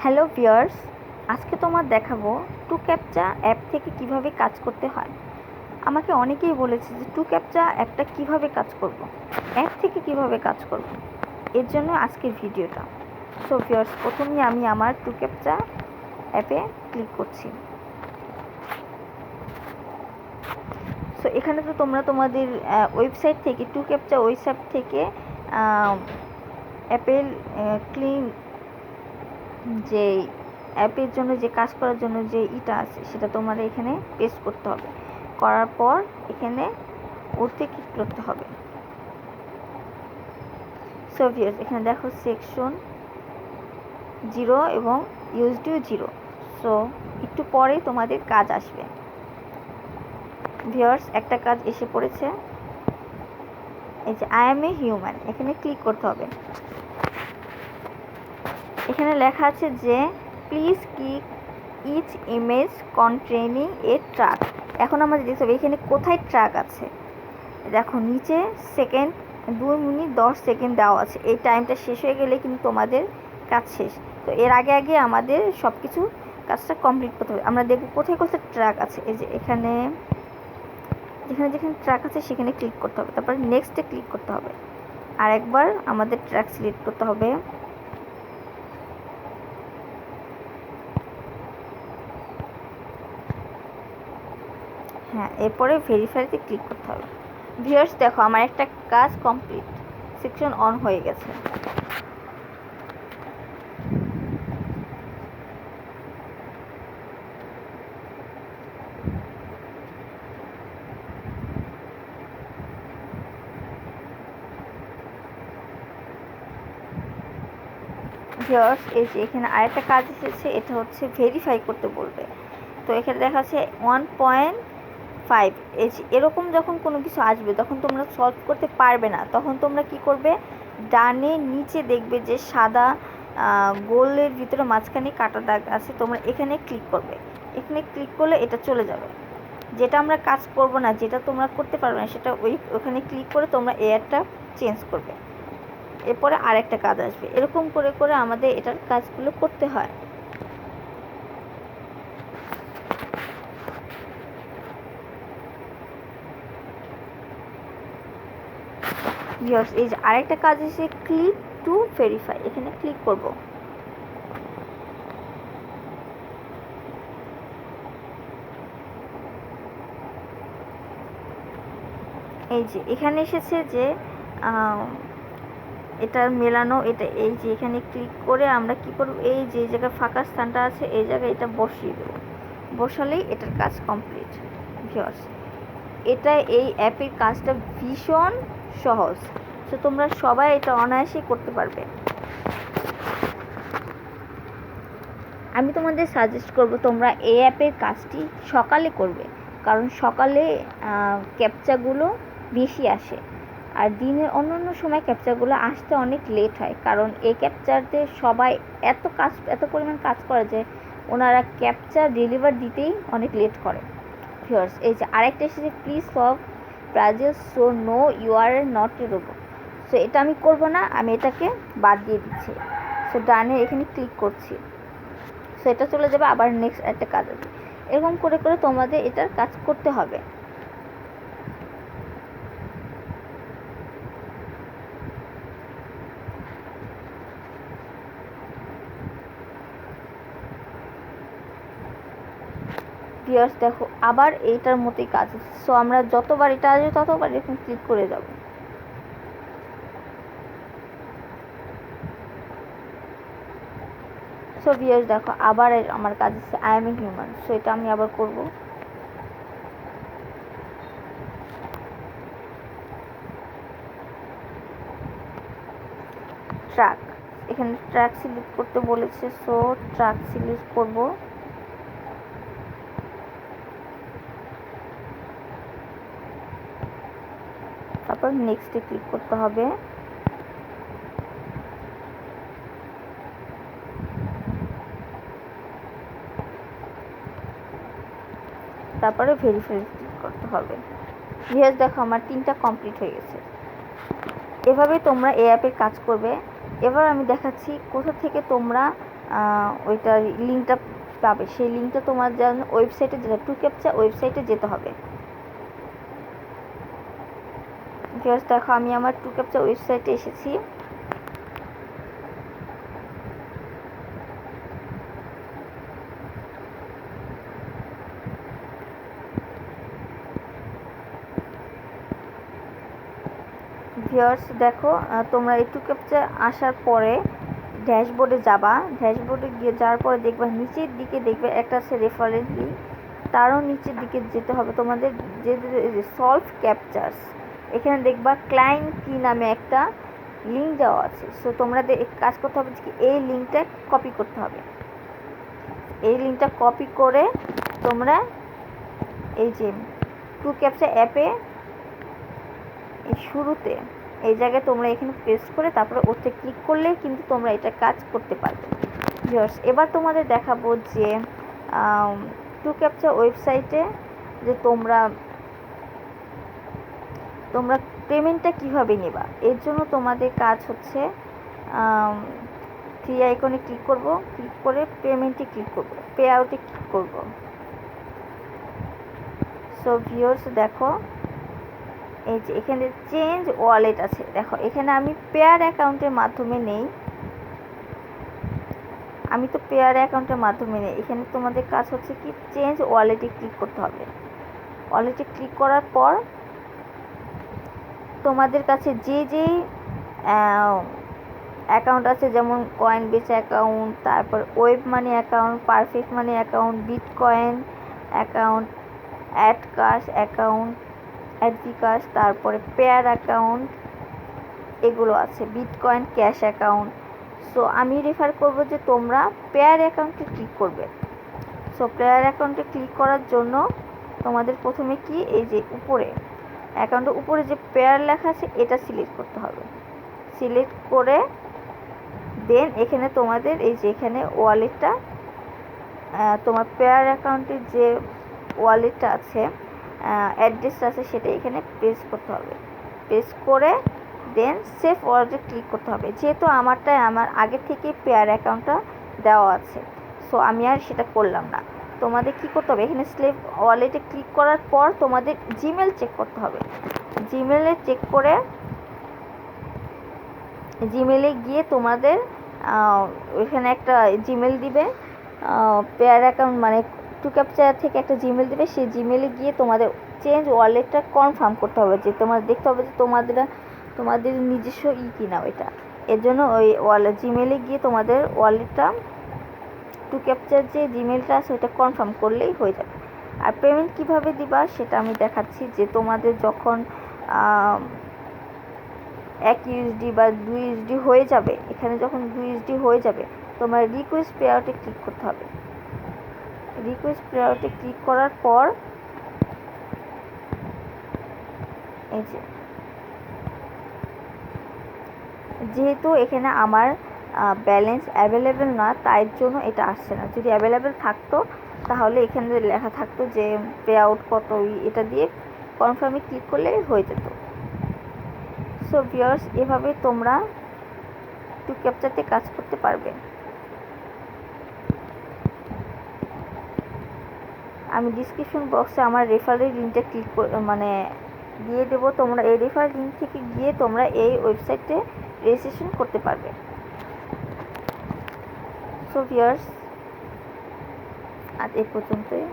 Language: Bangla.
হ্যালো ভিউয়ার্স, আজকে তোমার দেখাবো টু ক্যাপচা অ্যাপ থেকে কিভাবে কাজ করতে হয়। আমাকে অনেকেই বলেছে যে টু ক্যাপচা অ্যাপটা কিভাবে কাজ করব, অ্যাপ থেকে কিভাবে কাজ করব। এর জন্য আজকের ভিডিওটা। সো ভিউয়ার্স, প্রথমেই আমি আমার টু ক্যাপচা অ্যাপে ক্লিক করছি। সো এখানে তো তোমরা তোমাদের ওয়েবসাইট থেকে টু ক্যাপচা ওয়েবসাইট থেকে অ্যাপেল ক্লিন যে অ্যাপের জন্য যে কাজ করার জন্য যে ইটা আছে সেটা তোমার এখানে পেস্ট করতে হবে। করার পর এখানে ওতে ক্লিক করতে হবে। সো ভিউয়ার্স, এখানে দেখো সেকশন 0 এবং ইউএসডিও 0। সো একটু পরে তোমাদের কাজ আসবে। ভিউয়ার্স, একটা কাজ এসে পড়েছে। এই যে আই এম এ হিউম্যান, এখানে ক্লিক করতে হবে। এখানে লেখা আছে যে please click each image containing a track. এখন আমাদের দেখতে হবে এখানে কোথায় ট্র্যাক আছে। দেখো নিচে সেকেন্ড 2 মিনিট 10 সেকেন্ড দেওয়া আছে। এই টাইমটা শেষ হয়ে গেলে কিন্তু তোমাদের কাজ শেষ। তো এর আগে আগে আমাদের সব কিছু কাজটা কমপ্লিট করতে হবে। আমরা দেখব কোথায় কোথায় ট্র্যাক আছে। এই যে এখানে যেখানে যেখানে ট্র্যাক আছে সেখানে ক্লিক করতে হবে, তারপর নেক্সটে ক্লিক করতে হবে। আর একবার আমাদের ট্র্যাক সিলেক্ট করতে হবে। হ্যাঁ, এরপরে ভেরিফাইতে ক্লিক করতে হবে। ভিউয়ার্স, দেখো আমার একটা কাজ কমপ্লিট, সেকশন অন হয়ে গেছে। ভিউয়ার্স, এই যে এখানে আরেকটা কাজ এসেছে, এটা হচ্ছে ভেরিফাই করতে বলবে। তো এখানে দেখা যাচ্ছে 1.5। এই যে এরকম যখন কোনো কিছু আসবে তখন তোমরা সলভ করতে পারবে না, তখন তোমরা কি করবে, ডানে নিচে দেখবে যে সাদা গোলের ভিতরে মাঝখানে কাটা দাগ আছে, তোমরা এখানে ক্লিক করবে। এখানে ক্লিক করলে এটা চলে যাবে। যেটা আমরা কাজ করব না, যেটা তোমরা করতে পারবে না, সেটা ওখানে ক্লিক করে তোমরা এয়ারটা চেঞ্জ করবে। এরপরে আরেকটা কাজ আসবে। এরকম করে করে আমাদের এটার কাজগুলো করতে হয়। ভিউয়ার্স, এই যে আরেকটা কাজ এসে ক্লিক টু ভেরিফাই, এখানে ক্লিক করব। এই যে এখানে এসেছে যে এটার মেলানো, এটা এই যে এখানে ক্লিক করে আমরা কি করব, এই যে জায়গায় ফাঁকা স্থানটা আছে এই জায়গায় এটা বসিয়ে দেব। বসালেই এটার কাজ কমপ্লিট। ভিউয়ার্স, এটা এই অ্যাপের কাজটা ভীষণ সহজ। তো তোমরা সবাই এটা অনায়াসেই করতে পারবে। আমি তোমাদের সাজেস্ট করব তোমরা এই অ্যাপের কাজটি সকালে করবে, কারণ সকালে ক্যাপচাগুলো বেশি আসে। আর দিনের অন্য সময় ক্যাপচাগুলো আসতে অনেক লেট হয়, কারণ এই ক্যাপচারতে সবাই এত পরিমাণ কাজ করে যে ওনারা ক্যাপচার ডেলিভার দিতেই অনেক লেট করে। ভিউয়ার্স, এই যে আরেকটা এসেছে please solve prizes so know you are not a robot. So এটা আমি করব না, আমি এটাকে বাদ দিয়ে দিচ্ছি। সো ডানে এখানে ক্লিক করছি। সো এটা চলে যাবে, আবার নেক্সট একটা কাজ আছে। এরকম করে করে তোমাদের এটার কাজ করতে হবে। ভিউয়ার্স, দেখো আবার এইটার মতোই কাজ আছে। সো আমরা যতবার এটা আসবে ততবার এরকম ক্লিক করে যাব। সো ভিউয়ার্স, দেখো আবার আমার কাজ আছে I am a human. So এটা আমি আবার করব। ট্র্যাক, এখানে ট্র্যাক সিলেক্ট করতে বলেছে। সো ট্র্যাক সিলেক্ট করব। তারপর নেক্সটে ক্লিক করতে হবে। তারপরে ভেরিফাই ক্লিক করতে হবে। ভিউয়ার্স, দেখো আমার 3টা কমপ্লিট হয়ে গেছে। এভাবে তোমরা এই অ্যাপের কাজ করবে। এবার আমি দেখাচ্ছি কোথা থেকে তোমরা ওইটার লিঙ্কটা পাবে। সেই লিঙ্কটা তোমার যেন ওয়েবসাইটে যেতে, টু ক্যাপচা ওয়েবসাইটে যেতে হবে। ভিউয়ার্স দেখো আমি আমার টু ক্যাপচা ওয়েবসাইটে এসেছি। ভিউয়ার্স দেখো তোমরা এই টু ক্যাপচা আসার পরে ড্যাশবোর্ডে যাবা। ড্যাশবোর্ডে গিয়ে যাওয়ার পরে দেখবা নিচের দিকে দেখবে একটা আছে রেফারেন্স লিঙ্ক, তারও নিচের দিকে যেতে হবে তোমাদের, যে সলভ ক্যাপচার্স। এখানে দেখবা ক্লায়েন্ট কি নামে একটা লিঙ্ক দেওয়া আছে। সো তোমরা কাজ করতে হবে কি এই লিঙ্কটা কপি করতে হবে। এই লিঙ্কটা কপি করে তোমরা এই যে টু ক্যাপচা অ্যাপে এই শুরুতে এই জায়গায় তোমরা এখানে পেস্ট করে তারপরে ওতে ক্লিক করলে কিন্তু তোমরা এটা কাজ করতে পারবে। ভিউয়ার্স এবার তোমাদের দেখাবো যে টু ক্যাপচা ওয়েবসাইটে যে তোমরা পেমেন্টটা কিভাবে নেবা। এর জন্য তোমাদের কাজ হচ্ছে থ্রি আইকনে ক্লিক করব, ক্লিক করে পেমেন্টে ক্লিক করব, পে আউটে ক্লিক করব। সো ভিউয়ার্স দেখো এই যে এখানে চেঞ্জ ওয়ালেট আছে। দেখো এখানে আমি পেয়ার অ্যাকাউন্টের মাধ্যমে নেই, আমি তো পেয়ার অ্যাকাউন্টের মাধ্যমে নেই। এখানে তোমাদের কাজ হচ্ছে কি চেঞ্জ ওয়ালেটে ক্লিক করতে হবে। ওয়ালেটে ক্লিক করার পর তোমাদের কাছে যে অ্যাকাউন্ট আছে, যেমন কয়েনবেস অ্যাকাউন্ট, তারপর web money account, perfect money account, bitcoin account, AdvCash account, AdvCash, তারপরে পেয়ার অ্যাকাউন্ট, এগুলো আছে, বিটকয়েন ক্যাশ অ্যাকাউন্ট। সো আমি রেফার করব যে তোমরা পেয়ার অ্যাকাউন্টে ক্লিক করবে। সো পেয়ার অ্যাকাউন্টে ক্লিক করার জন্য তোমাদের প্রথমে কি এই যে উপরে অ্যাকাউন্টের উপরে যে পেয়ার লেখা আছে এটা সিলেক্ট করতে হবে। সিলেক্ট করে দেন এখানে তোমাদের এই যে এখানে ওয়ালেটটা, তোমার পেয়ার অ্যাকাউন্টের যে ওয়ালেটটা আছে, অ্যাড্রেসটা আছে, সেটা এখানে পেস্ট করতে হবে। পেস্ট করে দেন সেভ ওয়ালেটে ক্লিক করতে হবে। যেহেতু আমারটায় আমার আগে থেকে পেয়ার অ্যাকাউন্টটা দেওয়া আছে, সো আমি আর সেটা করলাম না। তোমাদের কি করতে হবে, এখানে সেভ ওয়ালেটে ক্লিক করার পর তোমাদের জিমেল চেক করতে হবে। জিমেলে চেক করে জিমেলে গিয়ে তোমাদের ওইখানে একটা জিমেল দিবে, পেয়ার অ্যাকাউন্ট মানে টু ক্যাপচা থেকে একটা জিমেল দিবে। সেই জিমেলে গিয়ে তোমাদের চেঞ্জ ওয়ালেটটা কনফার্ম করতে হবে, যে তোমাদের দেখতে হবে যে তোমাদের নিজস্ব কিনা ওইটা। এর জন্য ওই জিমেলে গিয়ে তোমাদের ওয়ালেটটা টু ক্যাপচার যে জিমেলটা আছে ওইটা কনফার্ম করলেই হয়ে যাবে। আর পেমেন্ট কিভাবে দিবা সেটা আমি দেখাচ্ছি। যে তোমাদের যখন 1 ইউএসডি বা 2 ইউএসডি হয়ে যাবে, এখানে যখন 2 ইউএসডি হয়ে যাবে তোমার রিকোয়েস্ট পে আউটে ক্লিক করতে হবে। রিকোয়েস্ট পে আউটে ক্লিক করার পর এই যেহেতু এখানে আমার ব্যালেন্স অ্যাভেলেবেল না, তাই জন্য এটা আসছে না। যদি অ্যাভেলেবেল থাকতো তাহলে এখানে লেখা থাকতো যে পে আউট কত, এটা দিয়ে কনফার্মে ক্লিক করলে হয়ে যেত। সো ভিউয়ার্স এভাবে তোমরা টু ক্যাপচাতে কাজ করতে পারবে। আমি ডিসক্রিপশন বক্সে আমার রেফারেল লিঙ্কটা ক্লিক মানে দিয়ে দেবো। তোমরা এই রেফারেল লিঙ্ক থেকে গিয়ে তোমরা এই ওয়েবসাইটে রেজিস্ট্রেশন করতে পারবে। সো ভিউয়ার্স আজ এই পর্যন্তই।